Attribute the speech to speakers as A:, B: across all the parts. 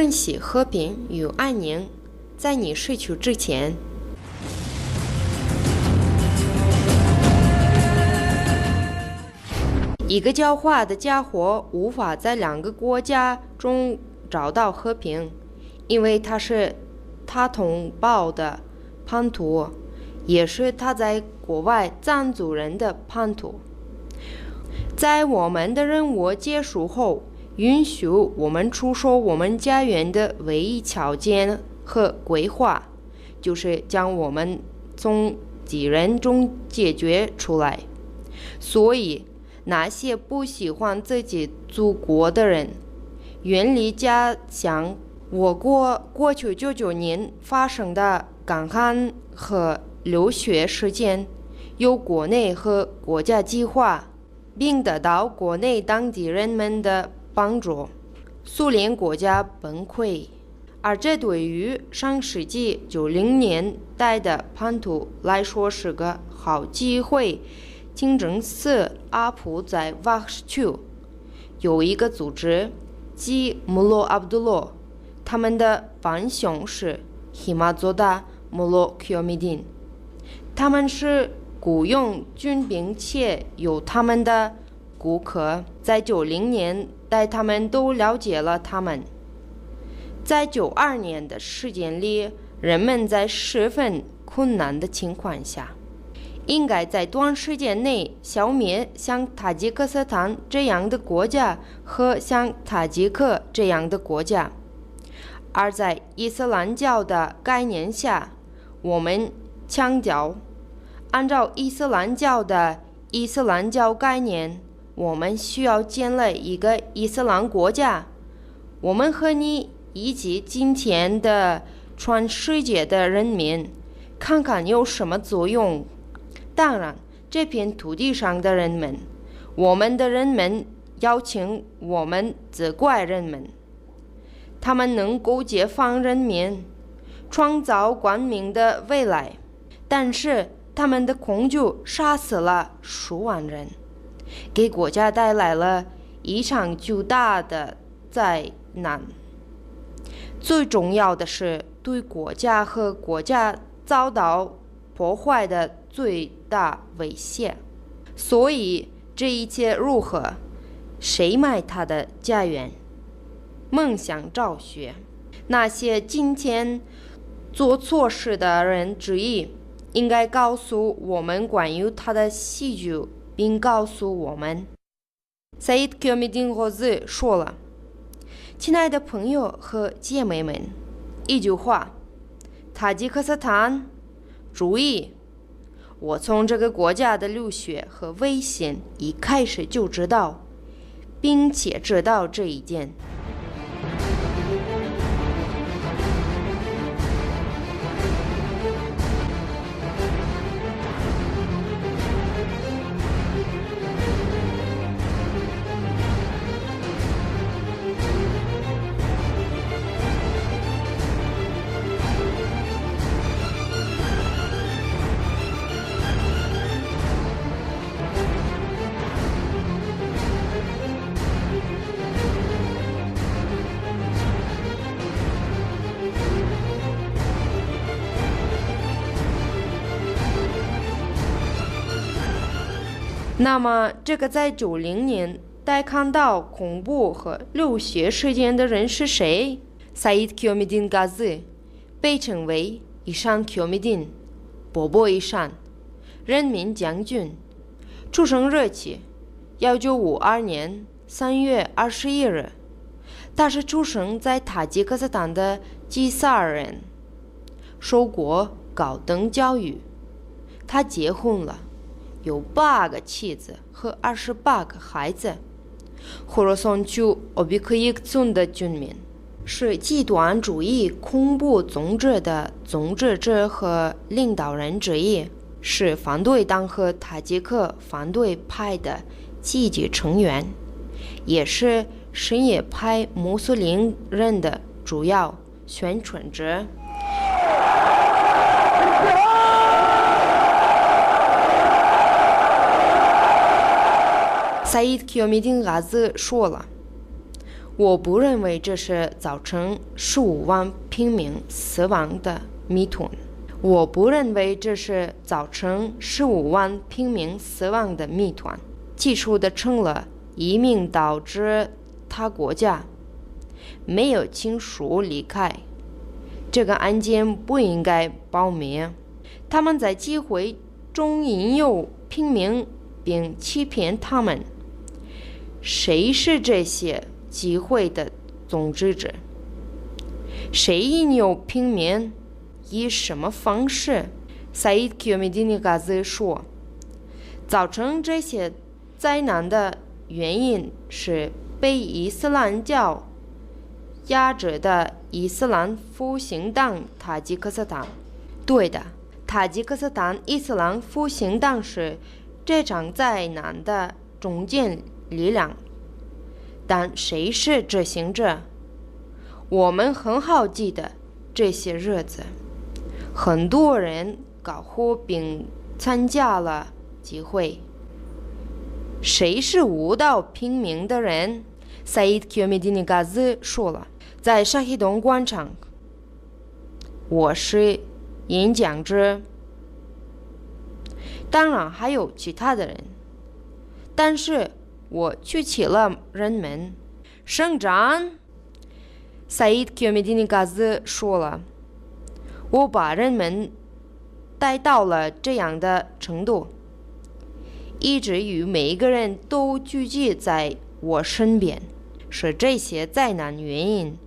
A: 珍惜和平与安宁，在你睡去之前。一个狡猾的家伙无法在两个国家中找到和平，因为他是他同胞的叛徒，也是他在国外藏族人的叛徒。在我们的任务结束后，允许我们出售我们家园的唯一条件和规划，就是将我们从敌人中解决出来。所以那些不喜欢自己祖国的人，远离家乡。我国过去99年发生的干旱和流血事件，有国内和国家计划，并得到国内当地人们的帮助。苏联国家崩溃，而这对于上世纪90年代的叛徒来说是个好机会。清真寺阿卜在瓦什区有一个组织，即穆洛阿卜杜罗，他们的方向是希马佐达穆洛克米丁。他们是雇佣军兵且有他们的顾客，在90年代他们都了解了他们。在92年的时间里，人们在十分困难的情况下，应该在短时间内消灭像塔吉克斯坦这样的国家和像塔吉克这样的国家。而在伊斯兰教的概念下，我们强调，按照伊斯兰教的伊斯兰教概念，我们需要建立一个伊斯兰国家。我们和你以及今天的全世界的人民，看看有什么作用。当然，这片土地上的人们，我们的人们邀请我们责怪人们，他们能够解放人民，创造光明的未来，但是他们的恐惧杀死了数万人，给国家带来了一场巨大的灾难。最重要的是，对国家和国家遭到破坏的最大威胁。所以这一切如何？谁买他的家园？梦想昭雪。那些今天做错事的人之一，应该告诉我们关于他的喜剧，并告诉我们。Said Qiyamudin Ghazi 说了：“亲爱的朋友和姐妹们，一句话，塔吉克斯坦，注意！我从这个国家的流血和危险一开始就知道，并且知道这一点。”那么，这个在90年代看到恐怖和流血事件的人是谁？ Said Qiyamudin Ghazi 被称为伊山 Qiyamudin 波波伊山人民将军，出生日期1952年3月21日。他是出生在塔吉克斯坦的吉萨尔人，受过高等教育。他结婚了，有8个妻子和28个孩子。霍罗松区奥比克伊克村的居民是极端主义恐怖组织的组织者和领导人之一，是反对党和塔吉克反对派的积极成员，也是什叶派穆斯林人的主要宣传者。Said Qiyamudin Ghazi 说了：“我不认为这是造成15万平民死亡的谜团。我不认为这是造成15万平民死亡的谜团。技术的成了移民导致他国家没有亲属离开，这个案件不应该保密。他们在机会中引诱平民并欺骗他们。谁是这些机会的总之者？谁引诱平民？以什么方式？萨伊德·科米蒂尼嘎兹说，造成这些灾难的原因是被伊斯兰教压制的伊斯兰复兴党塔吉克斯坦。对的，塔吉克斯坦伊斯兰复兴党是这场灾难的中坚力量。但谁是执行者？我们很好记得这些日子，很多人搞活并参加了集会。谁是误导平民的人？萨伊德·科米蒂尼嘎兹说了，在沙希东广场，我是演讲者，当然还有其他的人，但是我举起了人们。省长，萨伊德·科米蒂尼嘎兹说了，我把人们带到了这样的程度，以至于每一个人都聚集在我身边。是这些灾难原因。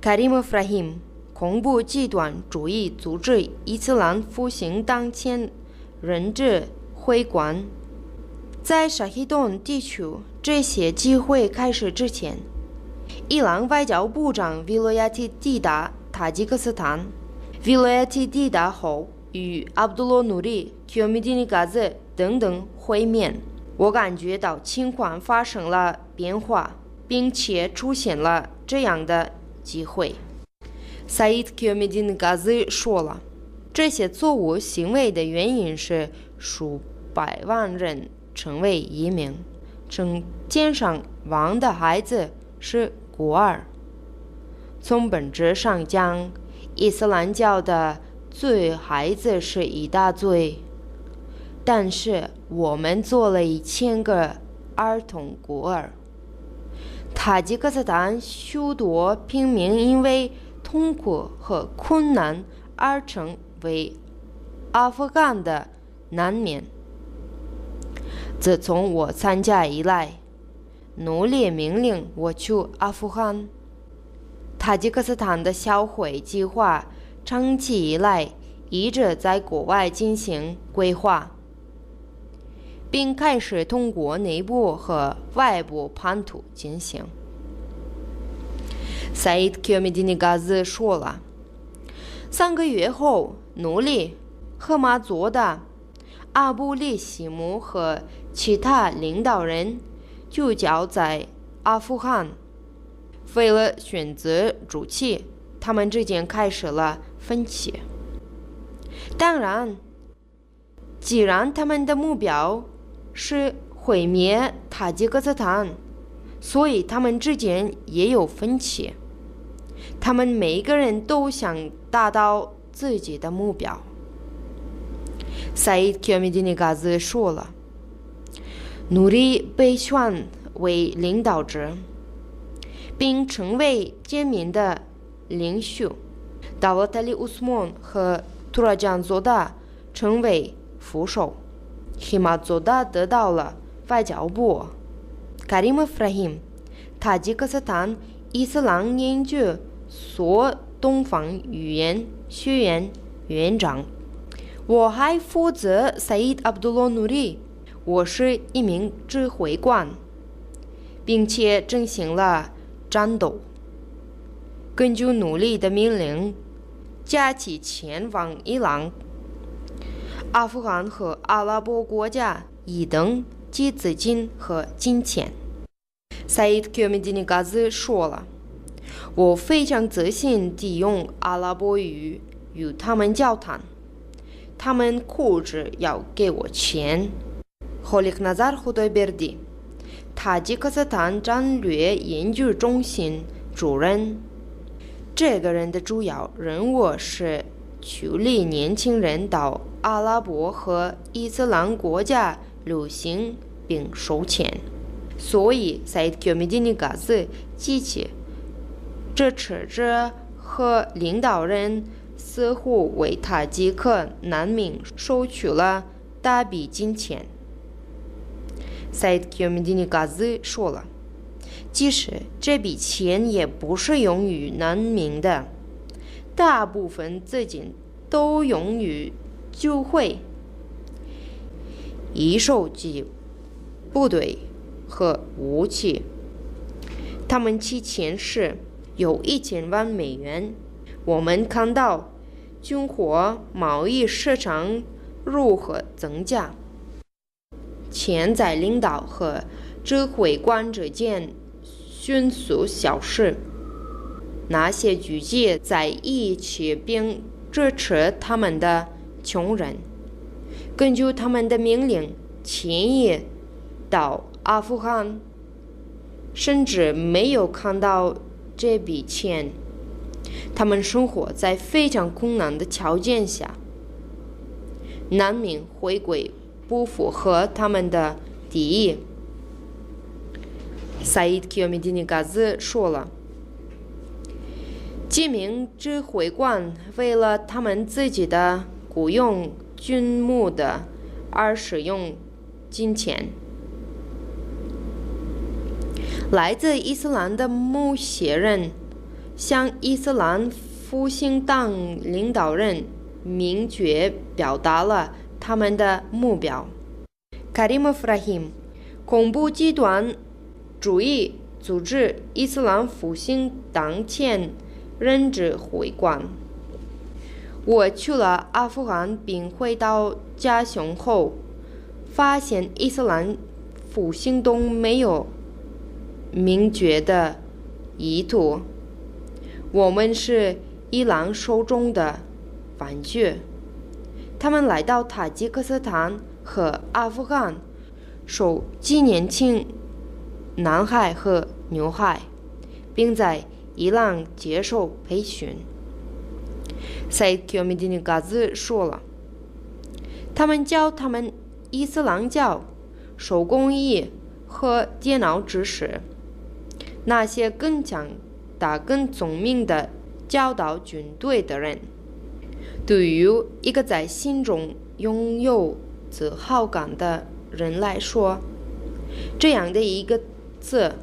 A: 卡里姆·弗拉希姆，恐怖极端主义组织伊斯兰复兴党前任职会官，在沙希顿地区这些集会开始之前，伊朗外交部长维罗亚提抵达塔吉克斯坦。维罗亚提抵达后，与阿卜杜罗·努里、科米蒂尼嘎兹等等会面。我感觉到情况发生了变化，并且出现了这样的机会。萨伊德·科米蒂尼嘎兹说了，这些错误行为的原因是数百万人成为移民，成千上万的孩子是孤儿。从本质上讲，伊斯兰教的罪孩子是一大罪，但是我们做了1000个儿童孤儿。塔吉克斯坦许多平民因为痛苦和困难而成为阿富汗的难民。自从我参加以来，努力命令我去阿富汗。塔吉克斯坦的销毁计划长期以来一直在国外进行规划，并开始通过内部和外部叛徒进行。萨伊德·科米蒂尼嘎兹说了，3个月后，努力、赫马佐达、阿布里希姆和其他领导人聚焦在阿富汗。为了选择主题，他们之间开始了分歧。当然，既然他们的目标是毁灭塔吉克斯坦，所以他们之间也有分歧。他们每一个人都想达到自己的目标。萨伊德·科米蒂尼嘎兹说了，努力被选为领导者，并成为简民的领袖。达沃特里乌斯曼和图拉江佐达成为副手。希马佐达得到了外交部。卡里姆·弗拉希姆，塔吉克斯坦伊斯兰研究所东方语言学院院长。我还负责萨伊德·阿卜杜罗·努里，我是一名指挥官，并且进行了战斗。根据努力的命令，假期前往伊朗、阿富汗和阿拉伯国家移动及资金和金钱。萨伊德·科米蒂尼嘎兹说了，我非常自信地用阿拉伯语与他们交谈，他们哭着要给我钱。霍利克纳扎尔胡多贝尔迪，塔吉克斯坦战略研究中心主任。这个人的主要任务是鼓励年轻人到阿拉伯和伊斯兰国家旅行并收钱。所以赛德·米蒂尼嘎兹记起，这车子和领导人似乎为塔吉克难民收取了大笔金钱。赛德·米蒂尼嘎兹说了，即使这笔钱也不是用于难民的，大部分资金都用于救会、一手机部队和武器。他们其钱是有1000万美元。我们看到军火贸易市场如何增加，钱在领导和指挥官之间迅速消失。那些聚集在一起并支持他们的穷人，根据他们的命令迁移到阿富汗，甚至没有看到这笔钱。他们生活在非常困难的条件下，难民回归不符合他们的利益。赛义德·基尤米蒂尼嘎兹说了，几名指挥官为了他们自己的雇佣军目的而使用金钱。来自伊斯兰的某些人向伊斯兰复兴党领导人明确表达了他们的目标。卡里姆·弗拉希姆，恐怖极端主义组织伊斯兰复兴党前任指挥官。我去了阿富汗并回到家乡后，发现伊斯兰复兴党没有明确的意图。我们是伊朗手中的玩具。他们来到塔吉克斯坦和阿富汗，收集年轻男孩和女孩，并在伊朗接受培训。赛德·基尤米蒂尼嘎兹说了，他们教他们伊斯兰教、手工艺和电脑知识。那些更强大、更聪明的教导军队的人，对于一个在心中拥有自豪感的人来说，这样的一个字。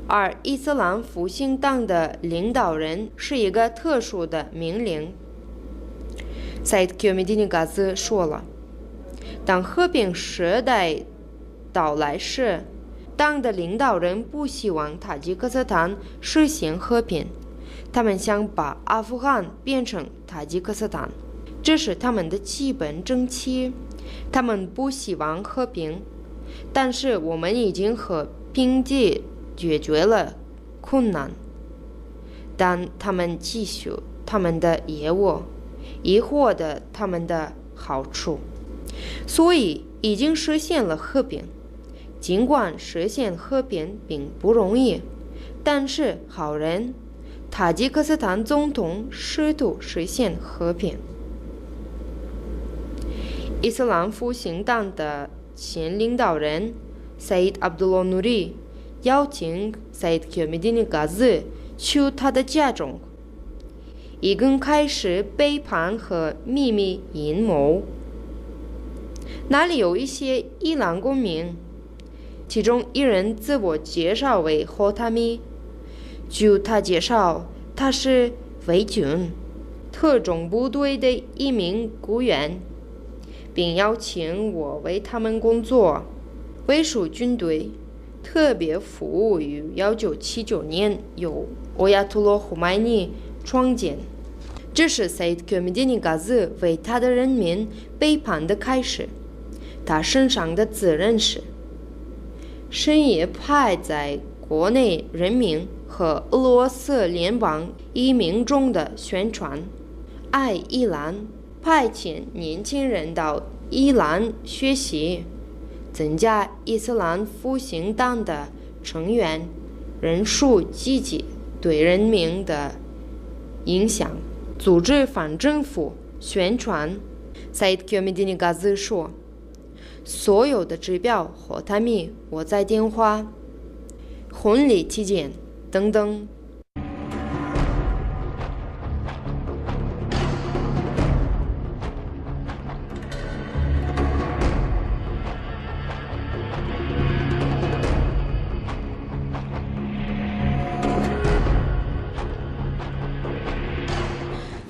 A: 而伊斯兰复兴党的领导人是一个特殊的命令。赛德·基尤米蒂尼嘎兹说了，当和平时代到来时，党的领导人不希望塔吉克斯坦实现和平，他们想把阿富汗变成塔吉克斯坦，这是他们的基本政策。他们不希望和平，但是我们已经和平地解决了困难，但他们继续他们的业务，以获得他们的好处，所以已经实现了和平。尽管实现和平并不容易，但是好人塔吉克斯坦总统试图实现和平。伊斯兰复兴党的前领导人赛义德·阿卜杜罗·努里邀请赛义德·基尤米蒂尼嘎兹去他的家中，已经开始背叛和秘密阴谋。那里有一些伊朗公民，其中一人自我介绍为霍塔米。据他介绍，他是伪军特种部队的一名雇员，并邀请我为他们工作。卫戍军队特别服务于1979年由欧亚图罗·胡麦尼创建。这是赛德·基尤米蒂尼嘎兹为他的人民背叛的开始。他身上的责任是深夜派在国内人民和俄罗斯联邦移民中的宣传，爱伊朗，派遣年轻人到伊朗学习，增加伊斯兰复兴党的成员人数，积极对人民的影响，组织反政府宣传。Said Qamedini Ghazi 说，所有的指标和他们我在电话、婚礼期间等等。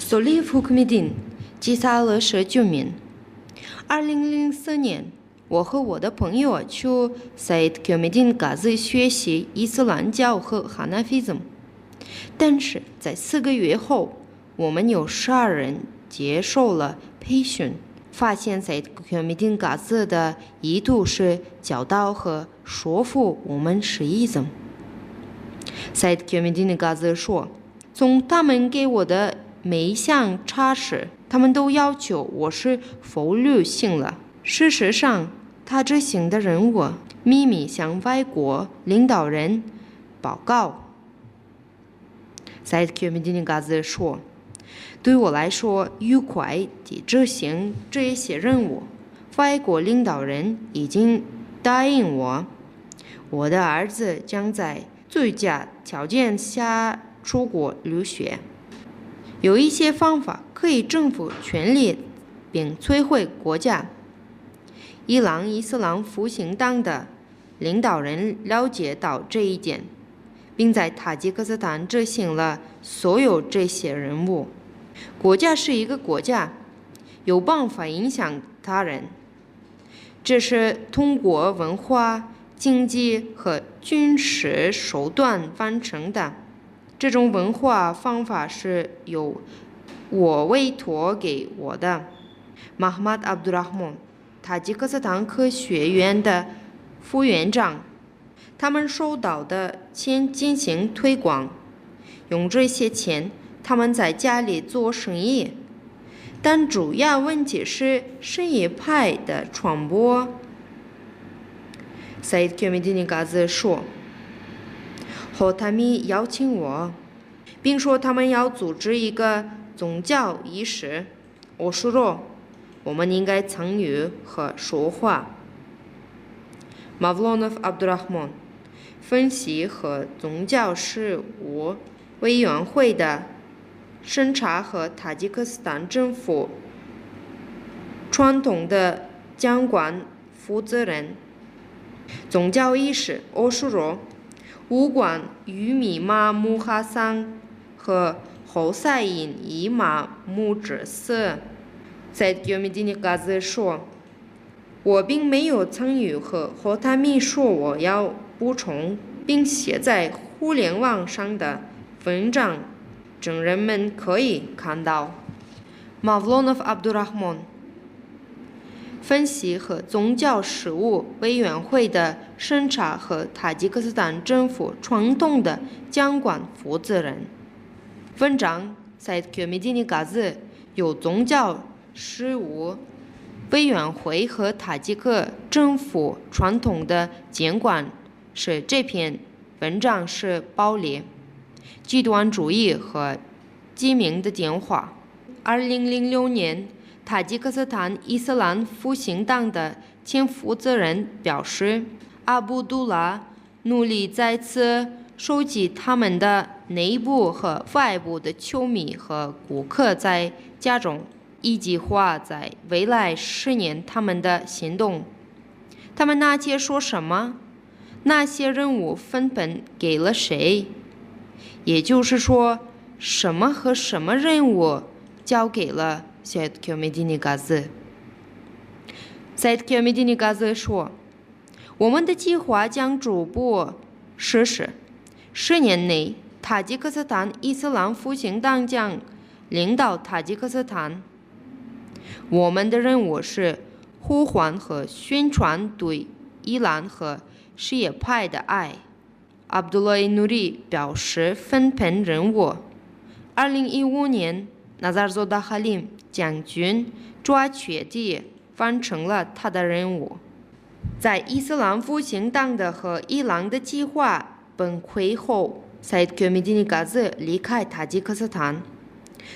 A: Solih Hukmedin 击杀了19名。2004年，我和我的朋友去 Said Qamedin Ghazi 学习伊斯兰教和哈纳菲즘，但是在4个月后，我们有12人接受了培训，发现 Said Qamedin Ghazi 的意图是教导和说服我们是伊즘。Said Qamedin Ghazi 说，从他们给我的每项查实，他们都要求我是法律性了。事实上，他执行的任务秘密向外国领导人报告。Said Qamedini Ghazi 说，对我来说，愉快地执行这些任务，外国领导人已经答应我，我的儿子将在最佳条件下出国留学。有一些方法可以征服权力并摧毁国家。伊朗伊斯兰复兴党的领导人了解到这一点，并在塔吉克斯坦执行了所有这些任务。国家是一个国家，有办法影响他人，这是通过文化、经济和军事手段完成的。这种文化方法是由我委托给我的 Mahmad Abdurrahman， 塔吉克斯坦科学院的副院长。他们收到的钱进行推广，用这些钱他们在家里做生意，但主要问题是什叶派的传播。Said Qamedini Ghazi 说，和他们邀请我，并说他们要组织一个宗教仪式。我说，我们应该参与和说话。Mavlonov Abdurrahman， 分析和宗教事务委员会的审查和塔吉克斯坦政府传统的监管负责人。宗教仪式，我说，无关于密码穆哈桑和侯赛因伊玛目之死。Said Qamedini Ghazi 说，我并没有参与和他们说我要补充并写在互联网上的文章，证人们可以看到。Mavlonov Abdurrahman， 分析和宗教事务委员会的审查和塔吉克斯坦政府传统的监管负责人。文章 Said Qamedini Ghazi 由宗教事务委员会和塔吉克政府传统的监管，是这篇文章是暴力、极端主义和机敏的电话。2006年，塔吉克斯坦伊斯兰复兴党的前负责人表示，阿卜杜拉努力再次收集他们的内部和外部的球迷和顾客在家中，以计划在未来10年他们的行动。他们那些说什么？那些任务分配给了谁？也就是说，什么和什么任务交给了 Said Qamedini Ghazi。Said Qamedini Ghazi 说，我们的计划将逐步实施。10年内，塔吉克斯坦伊斯兰复兴党将领导塔吉克斯坦。我们的任务是呼唤和宣传对伊朗和什叶派的爱。Abdullah Nuri 表示分配任务。2015年，纳扎尔佐达哈林将军准确地完成了他的任务。在伊斯兰复兴党的和伊朗的计划崩溃后，赛德克米蒂尼嘎兹离开塔吉克斯坦，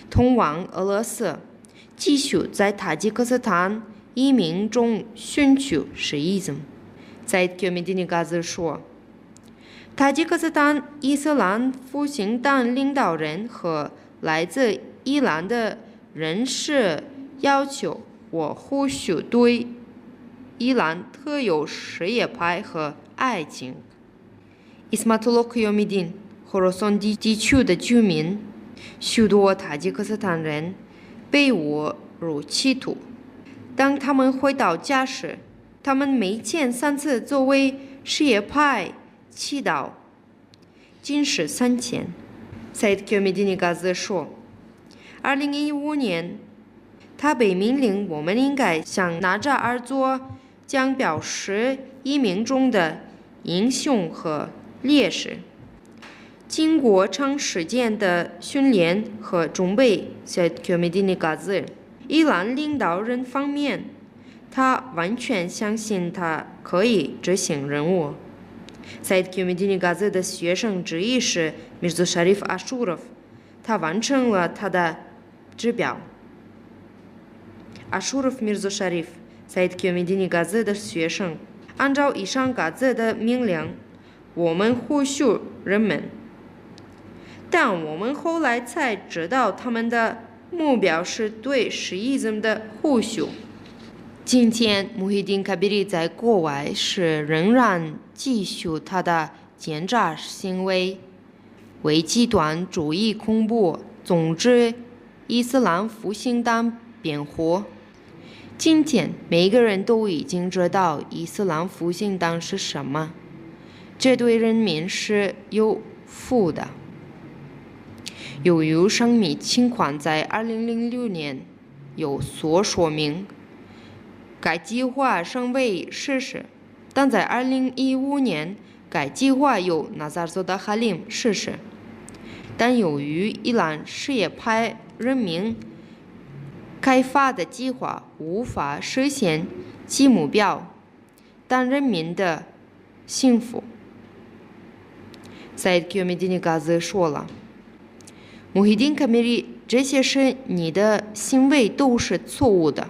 A: 通往俄罗斯，继续在塔吉克斯坦移民中寻求实伊斯。赛德克米蒂尼嘎兹说，塔吉克斯坦伊斯兰复兴党领导人和来自伊朗的人士要求我呼吁对伊朗特有什叶派和爱情。伊斯马图洛克尤米丁霍罗松地区的居民，许多塔吉克斯坦人被误入歧途。当他们回到家时，他们每天3次作为什叶派祈祷，仅是3000。赛德克米蒂尼嘎兹说，2015年，他被命令我们应该向纳扎尔做将表示移民中的英雄和烈士。经过长时间的训练和准备，赛德克米蒂尼嘎兹伊朗领导人方面，他完全相信他可以执行任务。赛德克米蒂尼嘎兹的学生之一是米兹沙利夫阿舒罗夫，他完成了他的指标。阿舒罗夫米兹沙利夫，赛德克米蒂尼嘎兹的学生，按照以上嘎兹的命令，我们呼吁人们，但我们后来才知道他们的目标是对什叶派的呼吁。今天，穆希丁·卡比里在国外时仍然继续他的奸诈行为，为极端主义恐怖组织伊斯兰复兴党辩护。今天，每个人都已经知道伊斯兰复兴党是什么，这对人民是有福的。由于上面情况在2006年有所说明，该计划尚未实施，但在2015年，该计划由纳扎尔佐达哈林实施。但由于伊朗什叶派人民开发的计划无法实现其目标，但人民的幸福。赛德克米蒂尼嘎兹说了，穆希丁·卡米里，这些是你的行为都是错误的。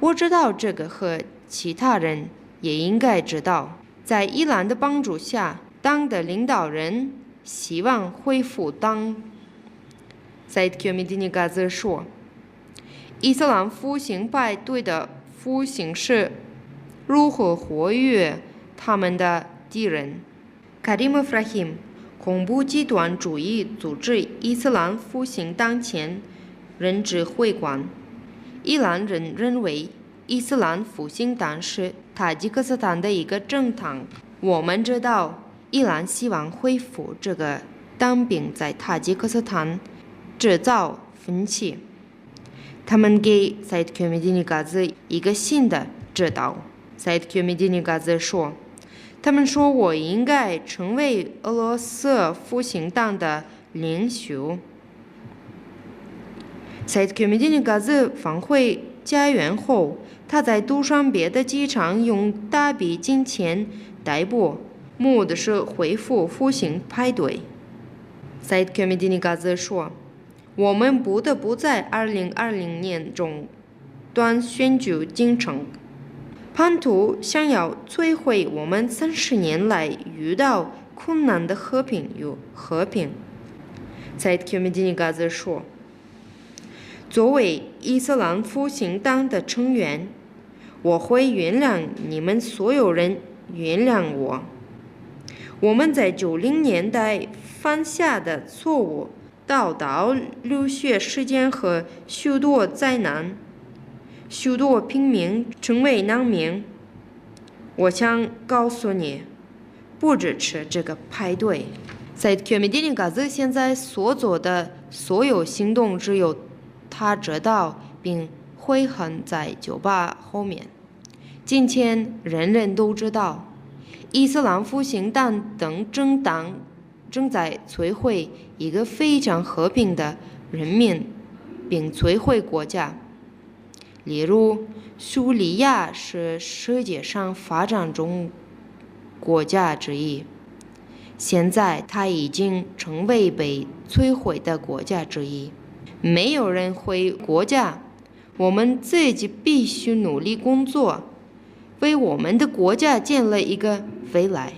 A: 我知道这个和其他人也应该知道，在伊朗的帮助下，党的领导人希望恢复党。赛德克米蒂尼嘎兹说，伊斯兰复兴派对的复兴是如何活跃他们的敌人。卡迪姆·弗拉希姆，恐怖极端主义组织伊斯兰复兴党前任指挥官。伊朗人认为伊斯兰复兴党是塔吉克斯坦的一个政党。我们知道，伊朗希望恢复这个党并在塔吉克斯坦制造分歧。他们给赛德克米蒂尼嘎兹一个新的指导。赛德克米蒂尼嘎兹说，他们说我应该成为俄罗斯复兴党的领袖。赛德克米蒂尼嘎兹返回家园后，他在杜尚别的机场用大笔金钱逮捕，目的是恢复复兴派对。赛德克米蒂尼嘎兹说，我们不得不在2020年中断选举进程。叛徒想要摧毁我们30年来遇到困难的和平与和平。赛德克米蒂尼嘎兹说，作为伊斯兰复兴党的成员，我会原谅你们所有人，原谅我。我们在90年代犯下的错误，导致流血事件和许多灾难，许多平民成为难民。我想告诉你，不支持这个派对。赛德克米蒂尼嘎兹现在所做的所有行动，只有他知道并悔恨在酒吧后面。今天人人都知道，伊斯兰复兴党等政党正在摧毁一个非常和平的人民，并摧毁国家。例如，叙利亚是世界上发展中国家之一，现在它已经成为被摧毁的国家之一。没有人会国家，我们自己必须努力工作，为我们的国家建立一个未来。